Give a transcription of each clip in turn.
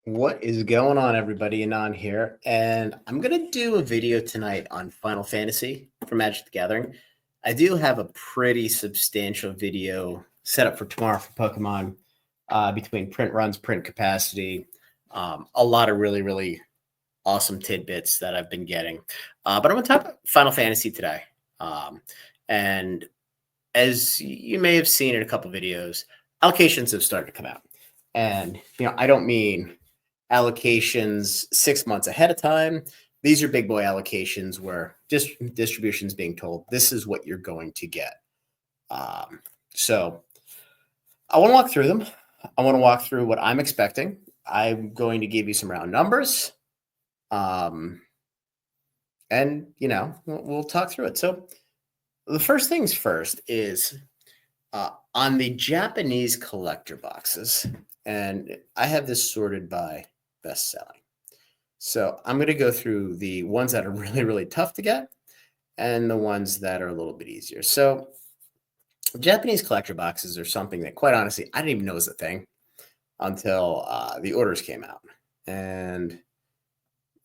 What is going on, everybody? Anon here, and I'm gonna do a video tonight on Final Fantasy for Magic the Gathering. I do have a pretty substantial video set up for tomorrow for Pokemon, between print runs, print capacity, a lot of really awesome tidbits that I've been getting. But I'm gonna talk about Final Fantasy today, and as you may have seen in a couple videos, allocations have started to come out, and I don't mean allocations 6 months ahead of time. These are big boy allocations where distribution's being told this is what you're going to get. So I want to walk through them. I want to walk through what I'm expecting. I'm going to give you some round numbers. And we'll talk through it. So the first things first is on the Japanese collector boxes, and I have this sorted by best selling. So I'm going to go through the ones that are really tough to get and the ones that are a little bit easier. So Japanese collector boxes are something that, quite honestly, I didn't even know was a thing until the orders came out. And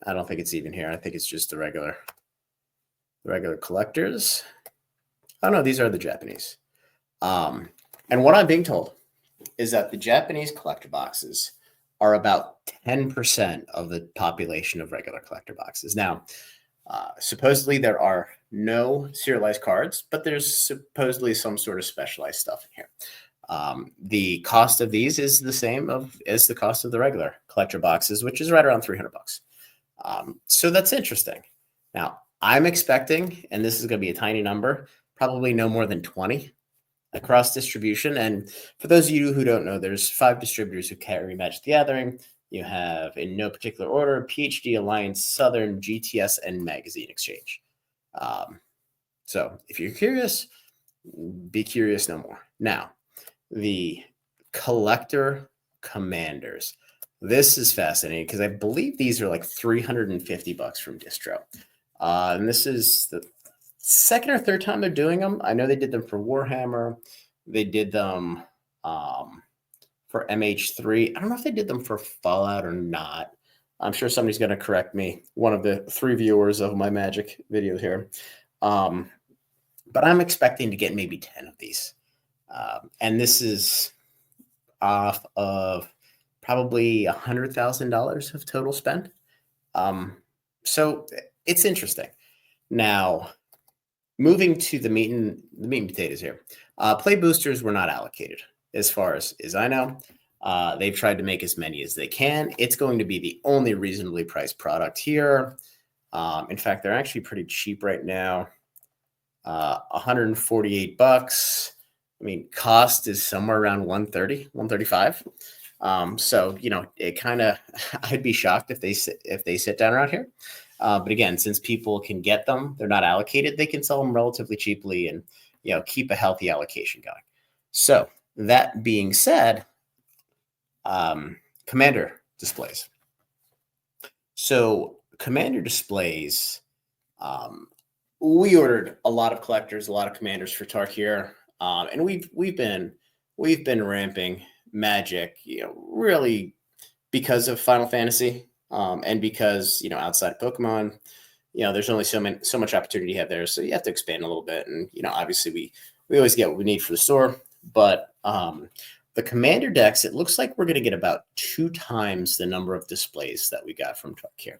I don't think it's even here. I think it's just the regular collectors. Oh no, these are the Japanese. And what I'm being told is that the Japanese collector boxes are about 10% of the population of regular collector boxes. Now, supposedly there are no serialized cards, but there's supposedly some sort of specialized stuff in here. The cost of these is the same as the cost of the regular collector boxes, which is right around $300. So that's interesting. Now, I'm expecting, and this is going to be a tiny number, probably no more than 20 across distribution. And for those of you who don't know, there's 5 distributors who carry Magic the Gathering. You have, in no particular order, PhD, Alliance, Southern, GTS, and Magazine Exchange. So if you're curious, be curious no more. Now, the collector commanders. This is fascinating because I believe these are like $350 from distro. And this is the second or third time they're doing them. I know they did them for Warhammer. They did them for MH3. I don't know if they did them for Fallout or not. I'm sure somebody's going to correct me. One of the 3 viewers of my Magic videos here. But I'm expecting to get maybe 10 of these. And this is off of probably $100,000 of total spend. So it's interesting. Now, moving to the meat and potatoes here. Play boosters were not allocated, as far as I know. They've tried to make as many as they can. It's going to be the only reasonably priced product here. In fact, they're actually pretty cheap right now. $148. I mean, cost is somewhere around $130, $135. So it kind of, I'd be shocked if they sit down around here. But again, since people can get them, they're not allocated, they can sell them relatively cheaply and keep a healthy allocation going. So that being said, commander displays. So commander displays, we ordered a lot of collectors, a lot of commanders for Tarkir, and we've been ramping Magic, really because of Final Fantasy. And because, outside of Pokemon, there's only so much opportunity you have there. So you have to expand a little bit. And, obviously we always get what we need for the store. But the commander decks, it looks like we're going to get about 2 times the number of displays that we got from Tarkir.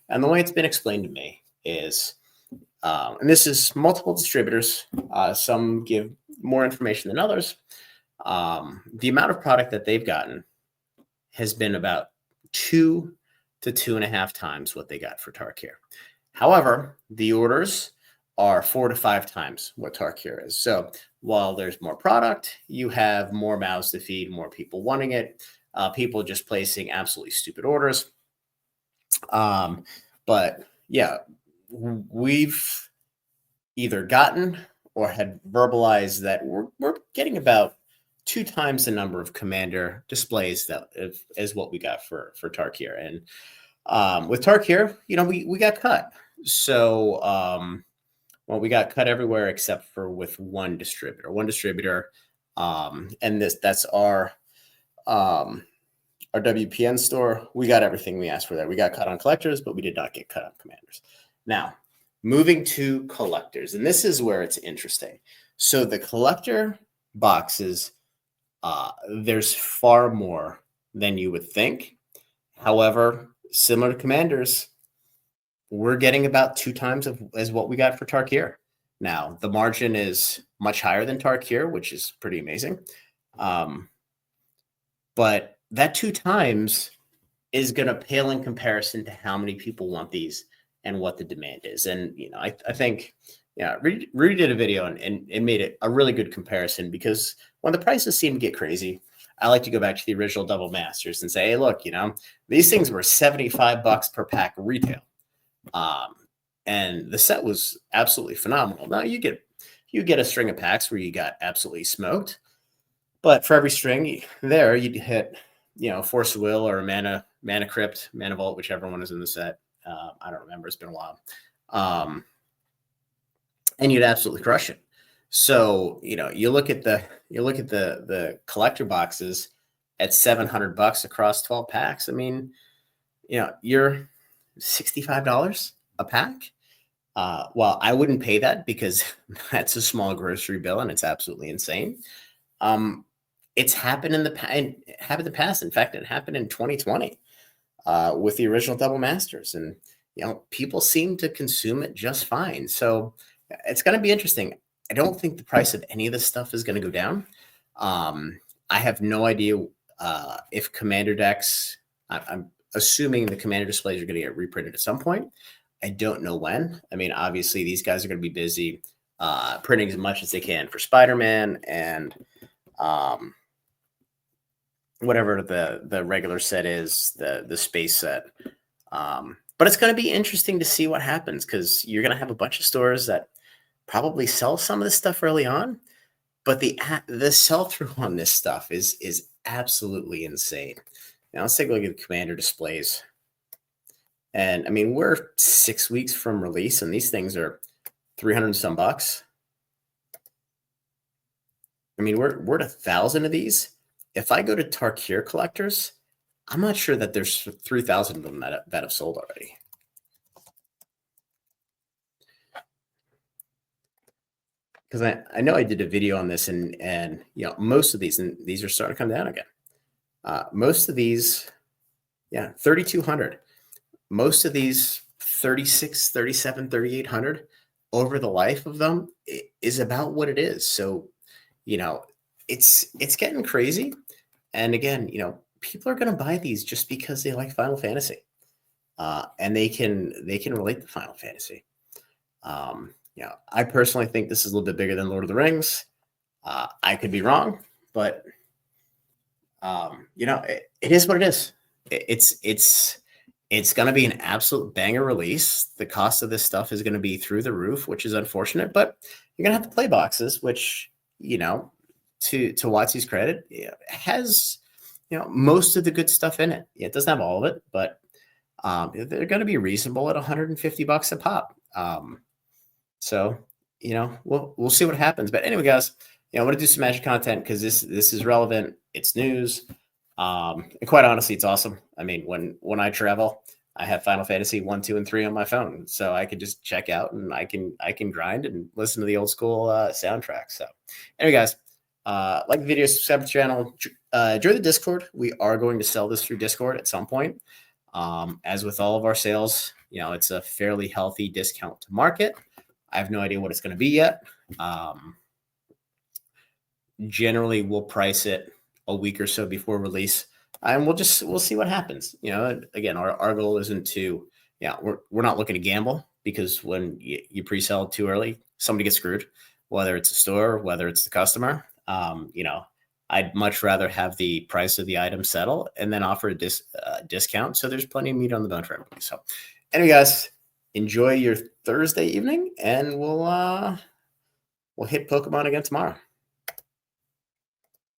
And the way it's been explained to me is, and this is multiple distributors. Some give more information than others. The amount of product that they've gotten has been about 2 to 2.5 times what they got for Tarkir. However, the orders are 4 to 5 times what Tarkir is. So while there's more product, you have more mouths to feed, more people wanting it, people just placing absolutely stupid orders. But yeah, we've either gotten or had verbalized that we're getting about 2 times the number of commander displays that is what we got for Tarkir. And with Tarkir, we got cut. So, well, we got cut everywhere except for with one distributor. And that's our our WPN store, we got everything we asked for there. We got cut on collectors, but we did not get cut on commanders. Now, moving to collectors, and this is where it's interesting. So the collector boxes, there's far more than you would think. However, similar to commanders, we're getting about 2 times as what we got for Tarkir. Now, the margin is much higher than Tarkir, which is pretty amazing. But that 2 times is going to pale in comparison to how many people want these and what the demand is. And, I think, Rudy did a video and made it a really good comparison, because when the prices seem to get crazy, I like to go back to the original Double Masters and say, hey, look, these things were $75 per pack retail. And the set was absolutely phenomenal. Now you get a string of packs where you got absolutely smoked, but for every string there, you'd hit, Force of Will or a Mana Crypt, Mana Vault, whichever one is in the set. I don't remember. It's been a while. And you'd absolutely crush it. So, you look at the collector boxes at $700 across 12 packs. I mean, you're $65 a pack. Well, I wouldn't pay that, because that's a small grocery bill and it's absolutely insane. It's happened in the past. In fact, it happened in 2020 with the original Double Masters, and people seem to consume it just fine. So it's going to be interesting. I don't think the price of any of this stuff is going to go down. I have no idea if Commander decks. I'm assuming the Commander displays are going to get reprinted at some point. I don't know when. I mean, obviously, these guys are going to be busy printing as much as they can for Spider-Man and whatever the regular set is, the space set. But it's going to be interesting to see what happens, because you're going to have a bunch of stores that probably sell some of this stuff early on, but the sell-through on this stuff is absolutely insane. Now let's take a look at the Commander displays. And I mean, we're 6 weeks from release, and these things are 300 and some bucks. I mean, we're at 1,000 of these. If I go to Tarkir collectors, I'm not sure that there's 3,000 of them that have sold already. Because I know I did a video on this, and most of these, and these are starting to come down again. Most of these, 3,200. Most of these 36, 37, 3,800 over the life of them is about what it is. So, it's getting crazy. And again, people are going to buy these just because they like Final Fantasy, and they can relate to Final Fantasy. I personally think this is a little bit bigger than Lord of the Rings. I could be wrong, but it is what it is. It's going to be an absolute banger release. The cost of this stuff is going to be through the roof, which is unfortunate, but you're going to have to play boxes, which, to Watsy's credit, has, most of the good stuff in it. It doesn't have all of it, but they're going to be reasonable at $150 a pop. So, we'll see what happens. But anyway, guys, I want to do some Magic content because this is relevant. It's news. And quite honestly, it's awesome. I mean, when I travel, I have Final Fantasy 1, 2, and 3 on my phone, so I can just check out and I can grind and listen to the old school soundtrack. So, anyway, guys, like the video, subscribe to the channel, join the Discord. We are going to sell this through Discord at some point. As with all of our sales, it's a fairly healthy discount to market. I have no idea what it's going to be yet. Generally, we'll price it a week or so before release, and we'll see what happens. Again, our goal isn't to, we're not looking to gamble, because when you pre-sell too early, somebody gets screwed, whether it's a store, whether it's the customer. I'd much rather have the price of the item settle and then offer a discount, so there's plenty of meat on the bone for everybody. So, anyway, guys, enjoy your Thursday evening, and we'll hit Pokemon again tomorrow.